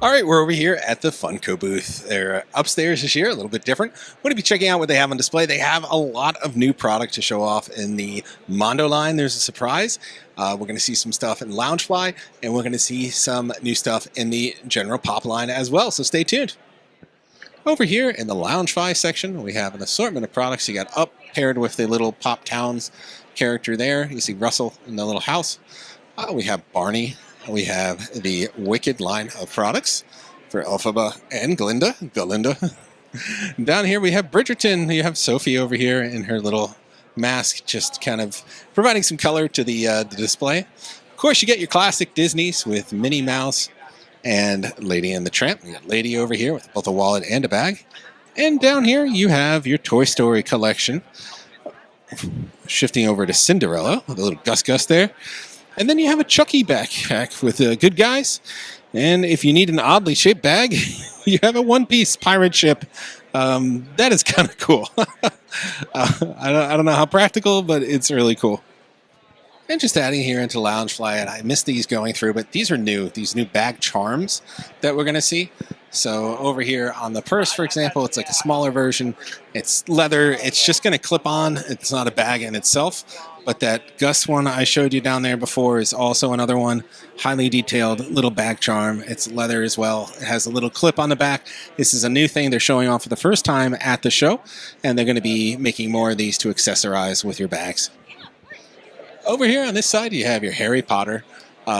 All right, we're over here at the Funko booth. They're upstairs this year, a little bit different. We're going to be checking out what they have on display. They have a lot of new product to show off in the Mondo line. There's a surprise. We're going to see some stuff in Loungefly, and we're going to see some new stuff in the general pop line as well, so stay tuned. Over here in the Loungefly section, we have an assortment of products. You got Up paired with the little Pop Towns character there. You see Russell in the little house. We have Barney. We have the Wicked line of products for Elphaba and Glinda. Down here we have Bridgerton. You have Sophie over here in her little mask, just kind of providing some color to the display. Of course, you get your classic Disneys with Minnie Mouse and Lady and the Tramp. You got Lady over here with both a wallet and a bag. And down here you have your Toy Story collection. Shifting over to Cinderella with a little Gus there. And then you have a Chucky backpack with Good Guys. And if you need an oddly shaped bag, you have a one-piece pirate ship. That is kind of cool. I don't know how practical, but it's really cool. And just adding here into Loungefly, and I missed these going through, but these are new. These new bag charms that we're going to see. So over here on the purse, for example, it's like a smaller version. It's leather. It's just going to clip on. It's not a bag in itself. But that Gus one I showed you down there before is also another one. Highly detailed little bag charm. It's leather as well. It has a little clip on the back. This is a new thing they're showing off for the first time at the show. And they're going to be making more of these to accessorize with your bags. Over here on this side, you have your Harry Potter.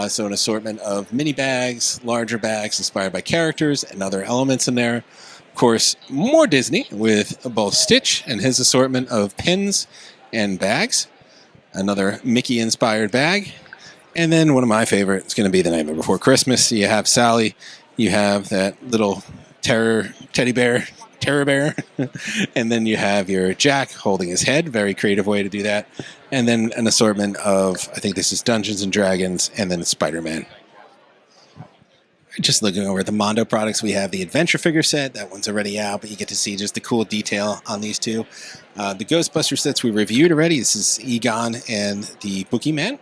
So an assortment of mini bags, larger bags inspired by characters and other elements in there. Of course, more Disney with both Stitch and his assortment of pins and bags. Another Mickey-inspired bag. And then one of my favorites is going to be The Nightmare Before Christmas. You have Sally. You have that little terror bear. And then you have your Jack holding his head. Very creative way to do that. And then an assortment of, I think this is Dungeons & Dragons, and then Spider-Man. Just looking over at the Mondo products, we have the Adventure figure set. That one's already out, but you get to see just the cool detail on these two. The Ghostbuster sets we reviewed already. This is Egon and the Boogeyman.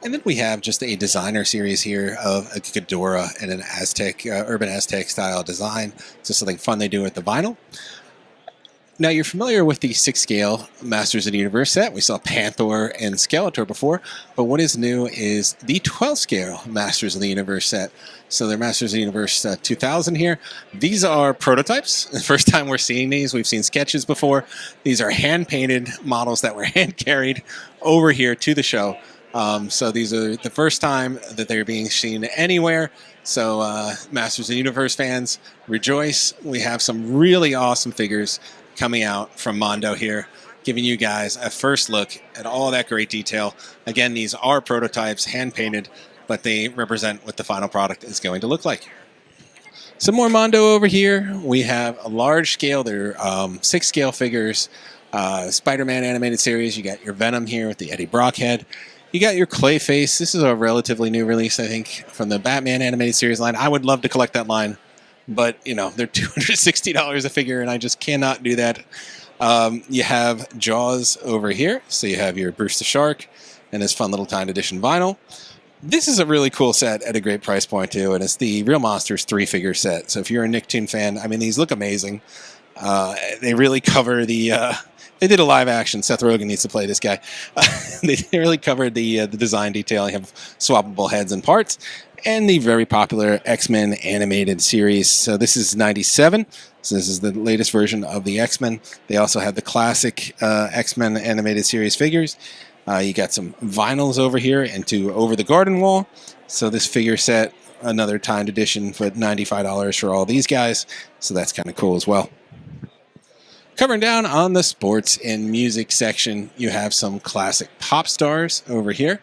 And then we have just a designer series here of a Ghidorah and an Aztec, urban Aztec style design. So something fun they do with the vinyl. Now, you're familiar with the 6-scale Masters of the Universe set. We saw Panther and Skeletor before, but what is new is the 12-scale Masters of the Universe set. So they're Masters of the Universe 2000 here. These are prototypes. The first time we're seeing these. We've seen sketches before. These are hand-painted models that were hand-carried over here to the show. So these are the first time that they're being seen anywhere. So Masters of the Universe fans, rejoice. We have some really awesome figures coming out from Mondo here, giving you guys a first look at all that great detail. Again, these are prototypes, hand-painted, but they represent what the final product is going to look like. Some more Mondo over here. We have a large scale. They're 6-scale figures. Spider-Man animated series. You got your Venom here with the Eddie Brock head. You got your Clayface. This is a relatively new release, I think, from the Batman animated series line. I would love to collect that line, but, you know, they're $260 a figure, and I just cannot do that. You have Jaws over here. So you have your Bruce the Shark and his fun little timed edition vinyl. This is a really cool set at a great price point, too, and it's the Real Monsters 3-figure set. So if you're a Nicktoon fan, I mean, these look amazing. They really cover the... They did a live action. Seth Rogen needs to play this guy. They really covered the design detail. You have swappable heads and parts. And the very popular X-Men animated series. So this is 97. So this is the latest version of the X-Men. They also have the classic X-Men animated series figures. You got some vinyls over here into Over the Garden Wall. So this figure set, another timed edition for $95 for all these guys. So that's kind of cool as well. Covering down on the sports and music section, you have some classic pop stars over here.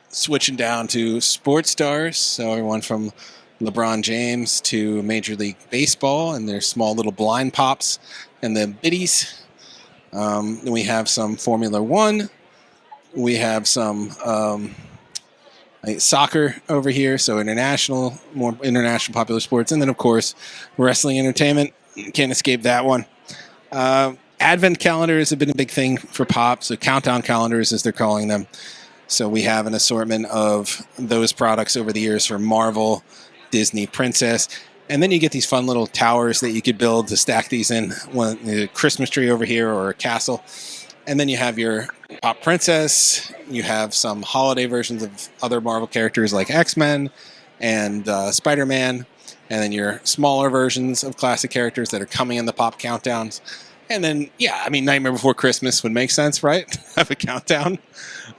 Switching down to sports stars, so everyone from LeBron James to Major League Baseball and their small little blind pops and the biddies. Then we have some Formula One. We have some soccer over here, so more international popular sports. And then, of course, wrestling entertainment. Can't escape that one. Advent calendars have been a big thing for pop, so countdown calendars as they're calling them. So we have an assortment of those products over the years for Marvel, Disney princess. And then you get these fun little towers that you could build to stack these in, one a Christmas tree over here or a castle. And then you have your Pop Princess. You have some holiday versions of other Marvel characters like X-Men and Spider-Man. And then your smaller versions of classic characters that are coming in the Pop countdowns. And then, yeah, I mean, Nightmare Before Christmas would make sense, right? Have a countdown.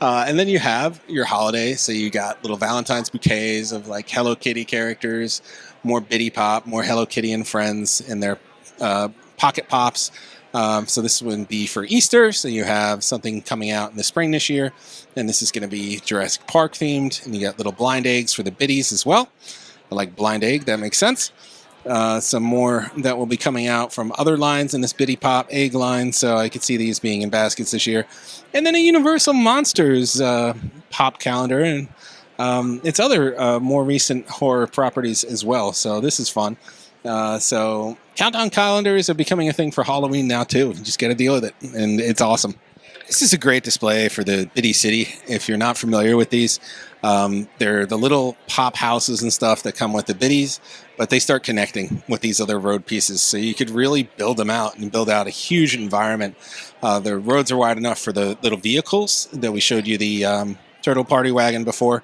And then you have your holiday. So you got little Valentine's bouquets of like Hello Kitty characters, more Bitty Pop, more Hello Kitty and friends in their pocket pops. So this would be for Easter. So you have something coming out in the spring this year. And this is going to be Jurassic Park themed. And you got little blind eggs for the biddies as well. I like blind egg. That makes sense. Some more that will be coming out from other lines in this Bitty Pop egg line. So I could see these being in baskets this year. And then a Universal Monsters pop calendar. And it's other more recent horror properties as well. So this is fun. So countdown calendars are becoming a thing for Halloween now too. You just got to deal with it. And it's awesome. This is a great display for the Bitty City. If you're not familiar with these, they're the little pop houses and stuff that come with the biddies, but they start connecting with these other road pieces. So you could really build them out and build out a huge environment. The roads are wide enough for the little vehicles that we showed you the Turtle Party Wagon before,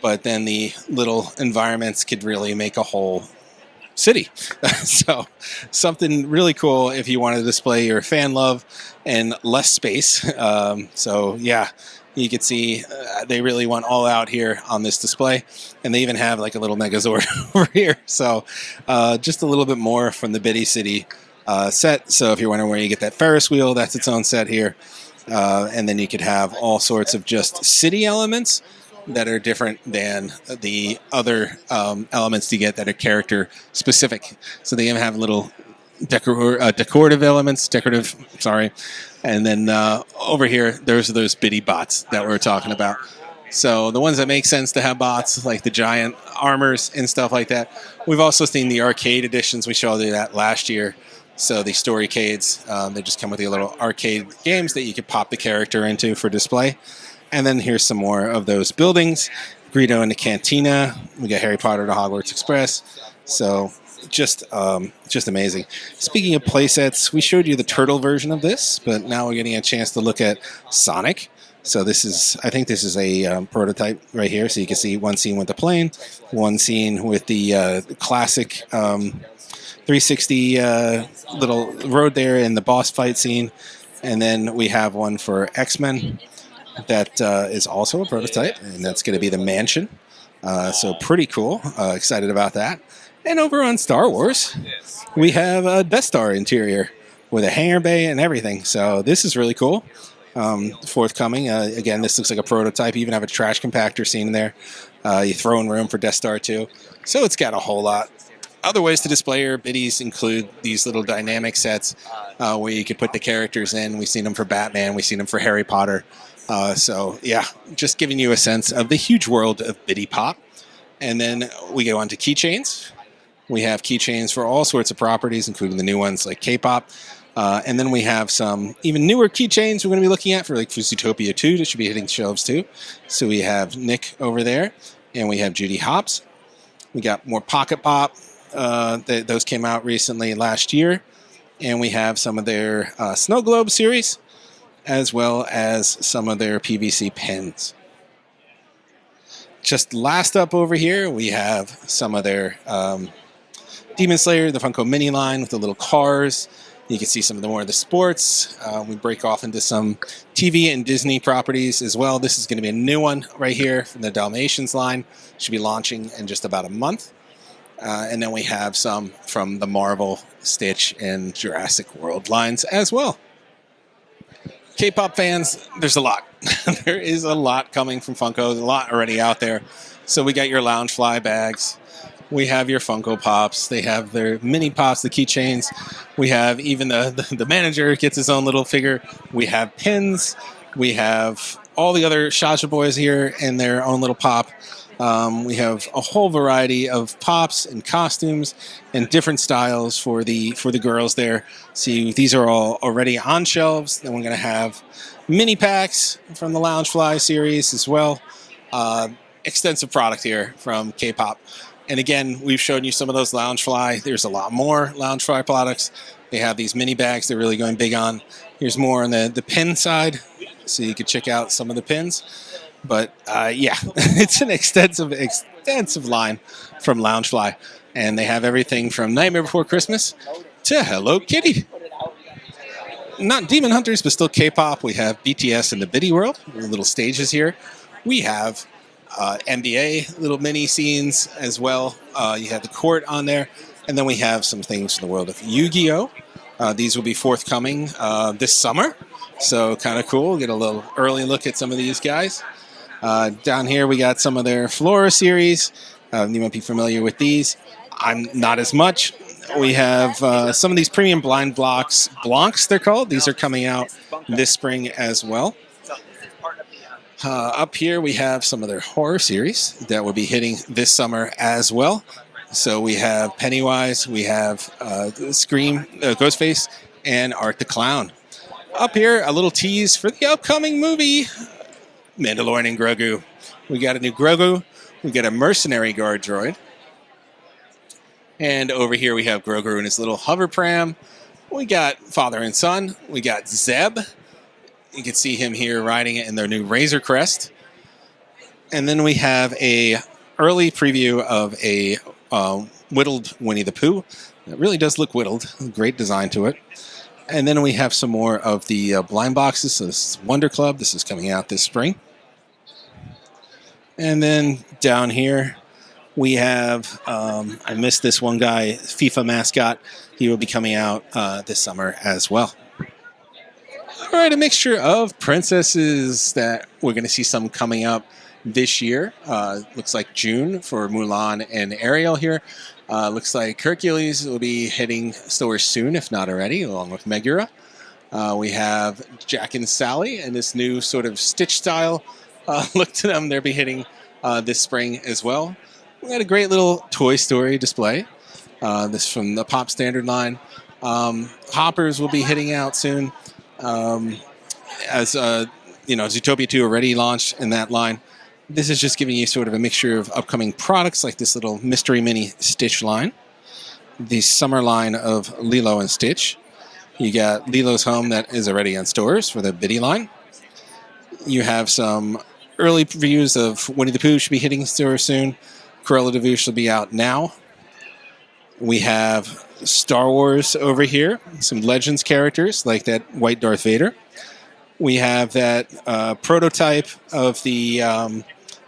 but then the little environments could really make a whole city. So something really cool if you want to display your fan love and less space. So yeah, you can see they really went all out here on this display, and they even have like a little Megazord over here. So just a little bit more from the Bitty City set. So if you're wondering where you get that Ferris wheel, that's its own set here. And then you could have all sorts of just city elements that are different than the other elements you get that are character specific. So they even have little decorative elements, and then over here there's those Bitty bots that we were talking about. So the ones that make sense to have bots, like the giant armors and stuff like that. We've also seen the arcade editions. We showed you that last year. So the Storycades, they just come with the little arcade games that you could pop the character into for display. And then here's some more of those buildings. Greedo and the Cantina. We got Harry Potter to Hogwarts Express. So just amazing. Speaking of playsets, we showed you the turtle version of this, but now we're getting a chance to look at Sonic. So I think this is a prototype right here. So you can see one scene with the plane, one scene with the classic 360 little road there in the boss fight scene. And then we have one for X-Men. That is also a prototype, and that's going to be the mansion. So pretty cool. Excited about that. And over on Star Wars, we have a Death Star interior with a hangar bay and everything. So this is really cool. Forthcoming. Again, this looks like a prototype. You even have a trash compactor scene in there. You throw in room for Death Star too. So it's got a whole lot. Other ways to display your biddies include these little dynamic sets where you could put the characters in. We've seen them for Batman. We've seen them for Harry Potter. So yeah, just giving you a sense of the huge world of Bitty Pop. And then we go on to keychains. We have keychains for all sorts of properties, including the new ones like K-pop. And then we have some even newer keychains we're going to be looking at for Zootopia 2 that should be hitting shelves too. So we have Nick over there, and we have Judy Hopps. We got more Pocket Pop. Those came out recently last year. And we have some of their Snow Globe series, as well as some of their PVC pens. Just last up over here, we have some of their Demon Slayer, the Funko mini line with the little cars. You can see some of the more of the sports. We break off into some TV and Disney properties as well. This is going to be a new one right here from the Dalmatians line. Should be launching in just about a month. And then we have some from the Marvel, Stitch, and Jurassic World lines as well. K-pop fans, there's a lot. There is a lot coming from Funko. There's a lot already out there. So we got your Loungefly bags. We have your Funko Pops. They have their mini pops, the keychains. We have even the manager gets his own little figure. We have pins. We have all the other Shasha boys here in their own little pop. We have a whole variety of pops and costumes and different styles for the girls there. See, these are all already on shelves. Then we're going to have mini packs from the Loungefly series as well. Extensive product here from K-pop. And again, we've shown you some of those Loungefly. There's a lot more Loungefly products. They have these mini bags they're really going big on. Here's more on the pin side, so you can check out some of the pins. But yeah, it's an extensive line from Loungefly. And they have everything from Nightmare Before Christmas to Hello Kitty. Not Demon Hunters, but still K-pop. We have BTS in the Biddy World, little stages here. We have NBA little mini scenes as well. You have the court on there. And then we have some things from the world of Yu-Gi-Oh! These will be forthcoming this summer. So kind of cool. Get a little early look at some of these guys. Down here we got some of their Flora series. You might be familiar with these. I'm not as much. We have some of these premium blind blocks. Blancs, they're called. These are coming out this spring as well. Up here we have some of their horror series that will be hitting this summer as well. So we have Pennywise, we have Scream, Ghostface, and Art the Clown. Up here, a little tease for the upcoming movie, Mandalorian and Grogu. We got a new Grogu. We got a mercenary guard droid. And over here we have Grogu and his little hover pram. We got father and son. We got Zeb. You can see him here riding it in their new Razor Crest. And then we have a early preview of a whittled Winnie the Pooh. It really does look whittled. Great design to it. And then we have some more of the blind boxes. So this is Wonder Club. This is coming out this spring. And then down here we have, I missed this one guy, FIFA mascot. He will be coming out this summer as well. All right, a mixture of princesses that we're going to see some coming up this year. Looks like June for Mulan and Ariel here. Looks like Hercules will be hitting stores soon, if not already, along with Megura. We have Jack and Sally and this new sort of Stitch style look to them. They'll be hitting this spring as well. We got a great little Toy Story display. This from the Pop Standard line. Hoppers will be hitting out soon. As Zootopia 2 already launched in that line. This is just giving you sort of a mixture of upcoming products like this little Mystery Mini Stitch line. The summer line of Lilo and Stitch. You got Lilo's Home that is already on stores for the Biddy line. You have some early previews of Winnie the Pooh should be hitting stores soon. Cruella de Vil will be out now. We have Star Wars over here. Some Legends characters like that white Darth Vader. We have that prototype of the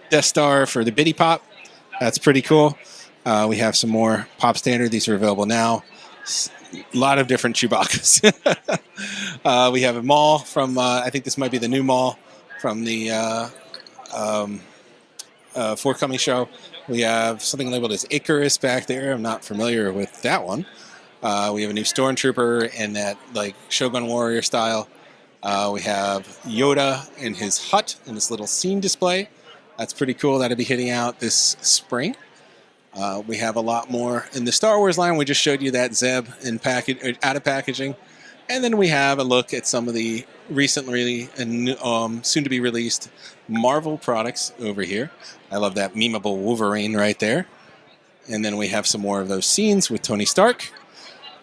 Death Star for the Biddy Pop. That's pretty cool. We have some more Pop Standard. These are available now. A lot of different Chewbacca's. We have a Maul from, I think this might be the new Maul from the forthcoming show. We have something labeled as Icarus back there. I'm not familiar with that one. We have a new Stormtrooper in that like Shogun Warrior style. We have Yoda in his hut in this little scene display. That's pretty cool. That'll be hitting out this spring. We have a lot more in the Star Wars line. We just showed you that Zeb in out of packaging. And then we have a look at some of the recently and soon-to-be released Marvel products over here. I love that memeable Wolverine right there. And then we have some more of those scenes with Tony Stark.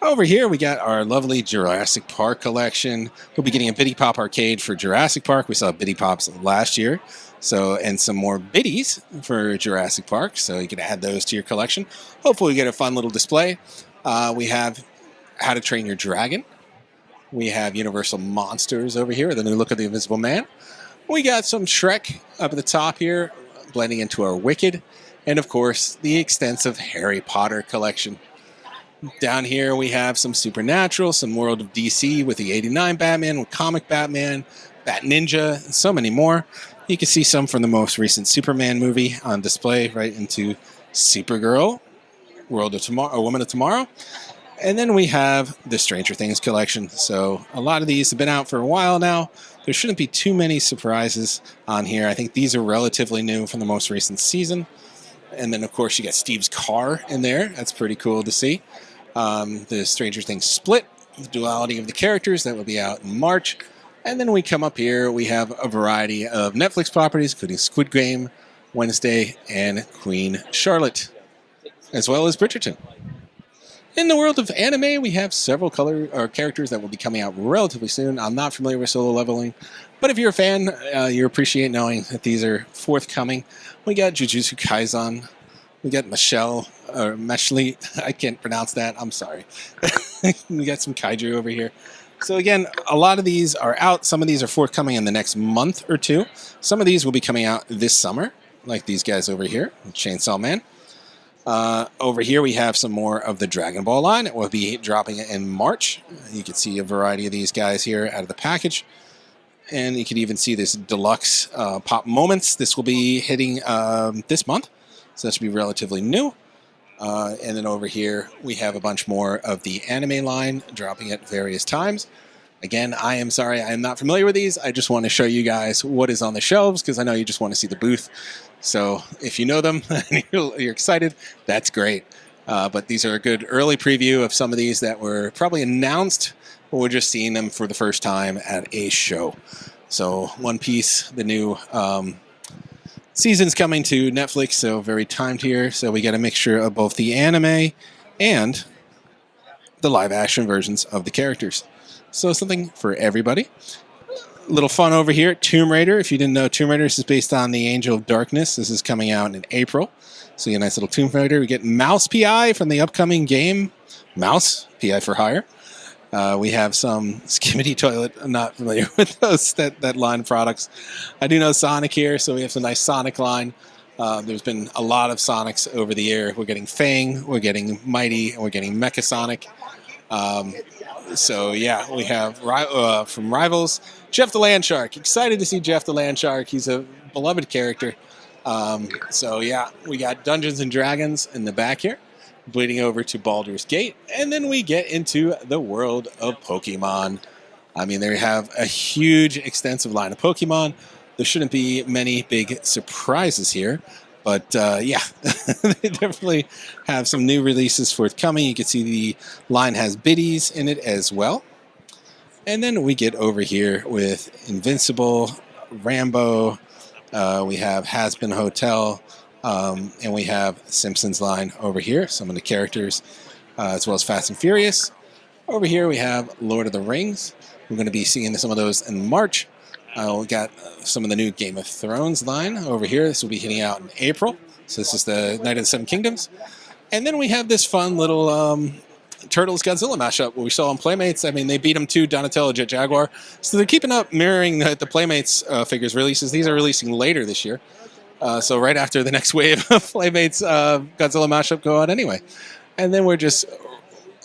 Over here, we got our lovely Jurassic Park collection. We'll be getting a Biddy Pop arcade for Jurassic Park. We saw Biddy Pops last year. And some more biddies for Jurassic Park. So you can add those to your collection. Hopefully you get a fun little display. We have How to Train Your Dragon. We have Universal Monsters over here, the new look of the Invisible Man. We got some Shrek up at the top here, blending into our Wicked. And of course, the extensive Harry Potter collection. Down here we have some Supernatural, some World of DC with the 89 Batman, with Comic Batman, Bat Ninja, and so many more. You can see some from the most recent Superman movie on display right into Supergirl, World of Tomorrow, Woman of Tomorrow. And then we have the Stranger Things collection. So a lot of these have been out for a while now. There shouldn't be too many surprises on here. I think these are relatively new from the most recent season. And then, of course, you got Steve's car in there. That's pretty cool to see. The Stranger Things split, the duality of the characters, that will be out in March. And then we come up here, we have a variety of Netflix properties, including Squid Game, Wednesday, and Queen Charlotte. as well as Bridgerton. In the world of anime, we have several characters that will be coming out relatively soon. I'm not familiar with Solo Leveling, but if you're a fan, you appreciate knowing that these are forthcoming. We got Jujutsu Kaisen. We got Michelle, or Meshli. I can't pronounce that. I'm sorry. We got some kaiju over here. So again, a lot of these are out. Some of these are forthcoming in the next month or two. Some of these will be coming out this summer, like these guys over here, Chainsaw Man. Over here we have some more of the Dragon Ball line. It will be dropping in March. You can see a variety of these guys here out of the package. And you can even see this deluxe Pop Moments. This will be hitting this month. So that should be relatively new. And then over here we have a bunch more of the anime line dropping at various times. Again, I am sorry, I am not familiar with these. I just want to show you guys what is on the shelves because I know you just want to see the booth. So if you know them and you're excited, that's great. But these are a good early preview of some of these that were probably announced, but we're just seeing them for the first time at a show. So One Piece, the new season's coming to Netflix, so very timed here. So we got a mixture of both the anime and the live action versions of the characters. So something for everybody. Little fun over here, Tomb Raider. If you didn't know, Tomb Raider, this is based on the Angel of Darkness. This is coming out in April. So you get a nice little Tomb Raider. We get Mouse PI from the upcoming game, Mouse PI for Hire. We have some Skimmity Toilet. I'm not familiar with those that line of products. I do know Sonic here, so we have some nice Sonic line. There's been a lot of Sonics over the year. We're getting Fang, we're getting Mighty, and we're getting Mecha Sonic. So yeah, we have from Rivals, Jeff the Land Shark. Excited to see Jeff the Land Shark. He's a beloved character. So yeah, we got Dungeons and Dragons in the back here, bleeding over to Baldur's Gate, and then we get into the world of Pokemon. I mean, they have a huge, extensive line of Pokemon. There shouldn't be many big surprises here. But yeah, they definitely have some new releases forthcoming. You can see the line has biddies in it as well. And then we get over here with Invincible, Rambo, we have Has Been Hotel, and we have Simpsons line over here, some of the characters, as well as Fast and Furious. Over here we have Lord of the Rings. We're going to be seeing some of those in March. We got some of the new Game of Thrones line over here. This will be hitting out in April. So this is the Night of the Seven Kingdoms. And then we have this fun little Turtles Godzilla mashup what we saw on Playmates. I mean, they beat them to Donatello Jet Jaguar. So they're keeping up mirroring the Playmates figures releases. These are releasing later this year. So right after the next wave of Playmates Godzilla mashup go out anyway. And then we're just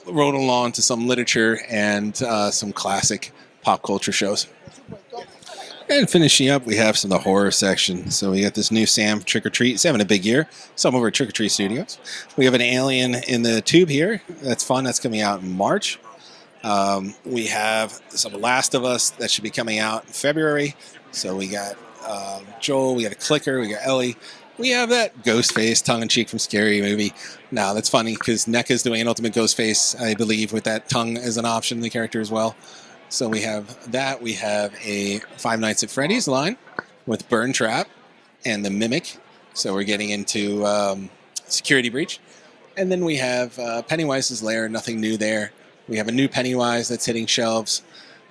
rolling along to some literature and some classic pop culture shows. And finishing up, we have some of the horror section. So we got this new Sam Trick or Treat. He's having a big year. Some over at Trick or Treat Studios. We have an alien in the tube here. That's fun. That's coming out in March. We have some Last of Us that should be coming out in February. So we got Joel, we got a Clicker, we got Ellie. We have that Ghostface tongue-in-cheek from Scary Movie. Now, that's funny because NECA's doing an Ultimate Ghostface, I believe, with that tongue as an option in the character as well. So we have that. We have a Five Nights at Freddy's line with Burn Trap and the Mimic. So we're getting into Security Breach. And then we have Pennywise's Lair. Nothing new there. We have a new Pennywise that's hitting shelves.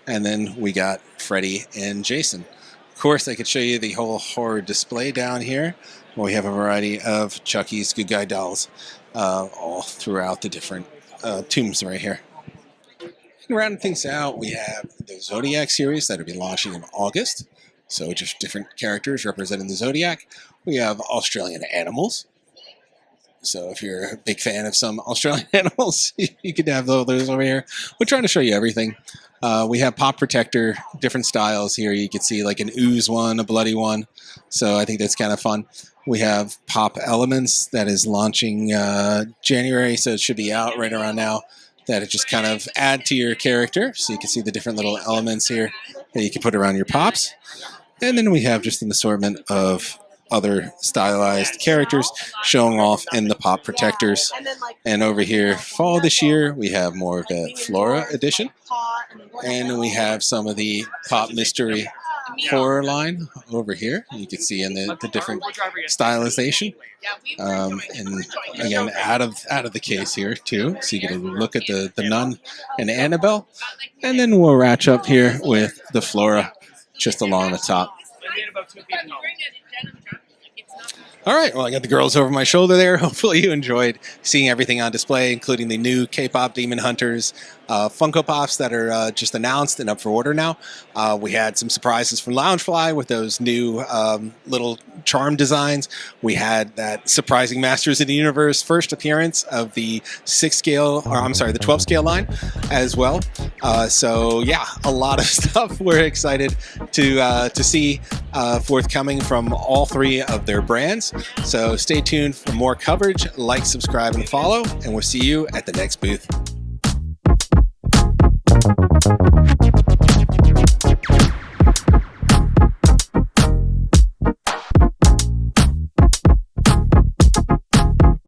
And then we got Freddy and Jason. Of course, I could show you the whole horror display down here. We have a variety of Chucky's Good Guy dolls all throughout the different tombs right here. And rounding things out, we have the Zodiac series that will be launching in August. So just different characters representing the Zodiac. We have Australian animals. So if you're a big fan of some Australian animals, you could have those over here. We're trying to show you everything. We have Pop Protector, different styles here. You can see like an ooze one, a bloody one. So I think that's kind of fun. We have Pop Elements that is launching January, so it should be out right around now. That it just kind of add to your character. So you can see the different little elements here that you can put around your Pops. And then we have just an assortment of other stylized characters showing off in the Pop Protectors. And over here, fall this year, we have more of the Flora edition. And we have some of the Pop Mystery horror line over here. You can see in the different stylization, and again out of the case here too. So you get a look at the nun and Annabelle, and then we'll wrap up here with the Flora just along the top. All right, well, I got the girls over my shoulder there. Hopefully you enjoyed seeing everything on display, including the new K-pop Demon Hunters Funko Pops that are just announced and up for order now. We had some surprises from Loungefly with those new little charm designs. We had that surprising Masters of the Universe first appearance of the 12 scale line as well. So yeah, a lot of stuff we're excited to see forthcoming from all three of their brands. So stay tuned for more coverage. Like, subscribe, and follow, and we'll see you at the next booth.